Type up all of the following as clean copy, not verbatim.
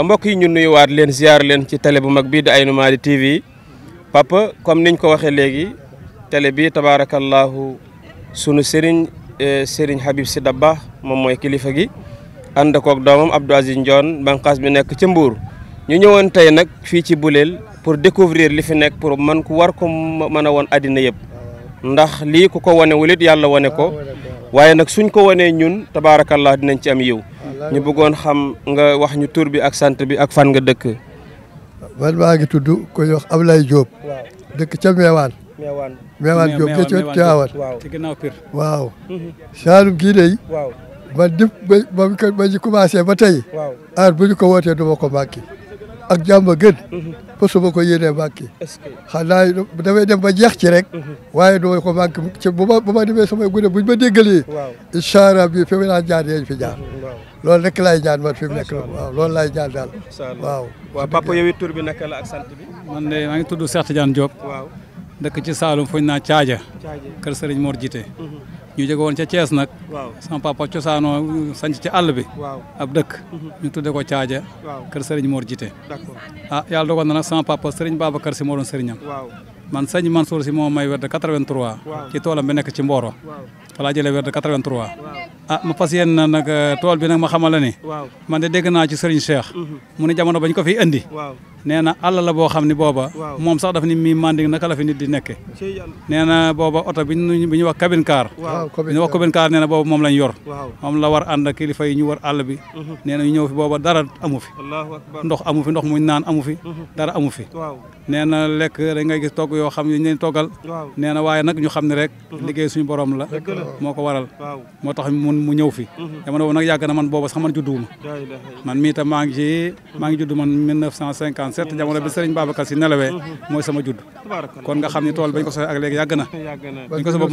mbokk yi ñu nuyuwaat leen ziar leen ci télé bu mag bii di Aynou Mady TV papa comme niñ ko waxee léegi télé bi tabarakallahu sunu Serigne Habib Sy Dabakh moom mooy kilifa gi ànd koog doomam Abdou Aziz Ndione banqaas bi nekk ci Mbour ñu ñëwoon tey nag fii ci Boulel pour découvrir li fi nekk pour man ku war ko mën a woon àddina yëpp ndax lii ku ko wane wulit yàlla wane ko waaye nag suñ ko wanee ñun tabarakallah dinañ ci am yiw ñu bëggoon xam nga wax ñu tur bi ak sant bi ak fan nga dëkk. man maa ngi tudd ko ñu wax Ablaye Diop. dëkk ca Meewaan. Meewaan Diop ca Tiwaawan. ci ginnaaw Pire. waaw. Saalum gii de. man def ba ñu commencé ba tey. aar bu ñu ko wootee du ma ko manqué. ak jàmm gën. parce que ma ko yéenee manqué. xanaa damay dem ba jeex ci rek. waaye du ma ko manqué ci bu ma demee samay gune buñ ma déggalee. incha allah bii fi mu naan jaar yéen fi jaar. loolu rek laay ñaan man fi mu nekk waaw loolu laay ñaan daal. waaw papa yow tur bi naka la ak sant bi. man de maa ngi tudd Cheikh Tidiane Diop. waaw dëkk ci Saalum fu ñu naan Caaja. kër Serigne Mor Jité. ñu jóge woon ca Thiès nag. sama papa cosaanoo sanc ci àll bi. ab dëkk. ñu tudde ko Caaja. kër Serigne Mor Jité. Yàlla dogal na nag sama papa Serigne Babacar Sy moo doon sëriñam. man sëñ Mansour Sy moo may werd 83. ci toolam bi nekk ci Mboro. fa laa jëlee werd 83. ma fas yéen na nag tool bi nag ma xamal la ni. man de dégg naa ci Serigne Cheikh. mu ne jamono bañ ko fi indi. nee na àll la boo xam ni booba. moom sax dafa ni mi manding naka la fi nit di nekke. nee na booba oto bi ñu wax cabine car. bi ñu wax cabine car nee na booba moom lañ yor. moom la war ànd ak kilifa yi ñu war àll bi. nee na ñu ñëw fi booba dara amu fi. ndox amu fi ndox muñ naan amu fi. dara amu fi. nee na lekk da ngay gis togg yoo xam ne ñu leen toggal. nee na waaye nag ñu xam ne rek liggéey suñu borom la. moo ko waral moo tax mu ñëw fi. jamono boobu nag yàgg na man booba sax man judduwuma. man mii tam maa ngi judd man 1957 jamono bi Serigne Babacar Sy nelawee mooy sama judd. kon nga xam ni tool bañ ko soxee ak léegi yàgg na. bañ ko soxee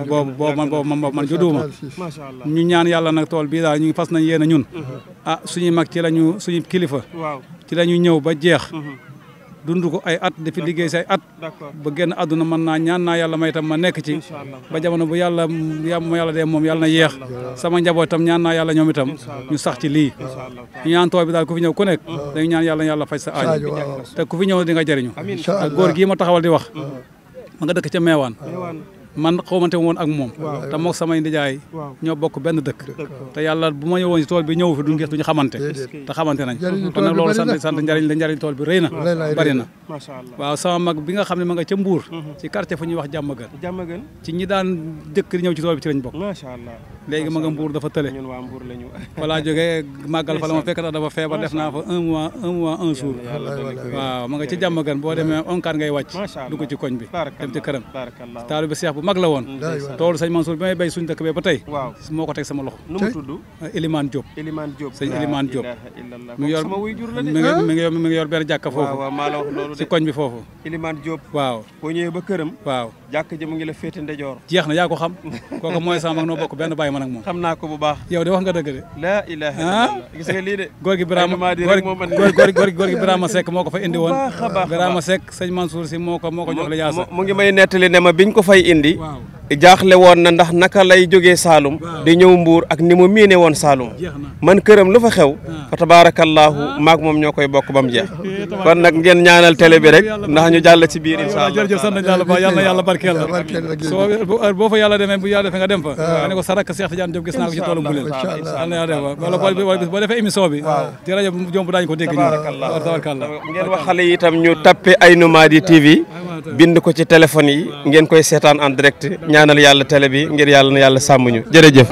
boobu man judduwuma. ñu ñaan yàlla nag tool bii daal ñu fas nañ yéen a ñun. suñuy mag ci lañu suñu kilifa. ci la ñu ñëw ba jeex. dund ko ay at di fi liggéey si ay at ba génn àdduna mën naa ñaan naa yàlla may tam ma nekk ci ba jamono bu yàlla dee moom yàlla na yeex sama njaboot itam ñaan naa yàlla ñoom itam ñu sax ci lii ñu ñaan tool bi daal ku fi ñëw ku nekk dañu ñaan yàlla faj sa aajo te ku fi ñëw di nga jëriñu ak góor gii ma taxawal di wax ma nga dëkk ca Meewaan man xawmante woon ak moom te mook samay ndijaay ñoo bokk benn dëkk te yàlla bu ma ñëwoon si tool bi ñëw fi duñ gis duñu xamante te xamante nañ kon nag loolu sant njariñ tool bi rëy na bari na waaw sama mag bi nga xam ne ma nga ca Mbuur ci quartier fu ñuy wax Jàmmagën ci ñi daan dëkk di ñëw ci tool bi ci lañ bokk léegi ma nga Mbuur dafa tële voilà jógee màggal fa la ma fekk tax dafa feebar def naa fa un mois un jour waaw ma nga ci Jàmmagën boo demee onkaan ngay wàcc dugg ci koñ bi dem ci këram taalu bi seex bu mag la woon toolu sëñ Mansour bi may béy suñu dëkk bee ba tey moo ko teg sama loxo nu mu tudd Elimane Diop sëñ Elimane Diop mi ngi yor benn jàkka foofu ci koñ bi foofu Elimane Diop waaw boo ñëwee ba këram waaw jàkk ji mu ngi la féete ndejoor jeex na yaa ko xam kooku mooy sama mag noo bokk benn bàyyi man ak moom xam naa ko bu baax yow de wax nga dëgg de la ilaha illallah gis nga lii de góor gi Birama Seck moo ko fa indi woon Birama Seck sëñ Mansour Sy moo ko jox la yaasa mu ngi may nettali ne ma biñ ko fay indi jaaxle woon na ndax naka lay jógee Saalum di ñëw Mbuur ak ni mu miine woon Saalum man këram lu fa xew fa tabarakallahu maag moom ñoo koy bokk ba mu jeex kon nag ngeen ñaanal télé bi rek ndax ñu jàll ci biir inshallah jërëjëf sant nañ yàlla ba yàlla barkeel la boo fa yàlla demee bu yàlla defee nga dem fa nga ne ko sarak Cheikh Tidiane Diop gis naa ko ci toolu Boulel yàlla na yàlla def wala boo defee émission bi ci rajo jomb daañu ko dégg ñu tabarkallah ngeen wax xale yi itam ñu tappe Aynou Mady TV bind ko ci téléphone yi ngeen koy seetaan en direct ñaanal yàlla télé bi ngir yàlla na yàlla sàmm ñu jërëjëf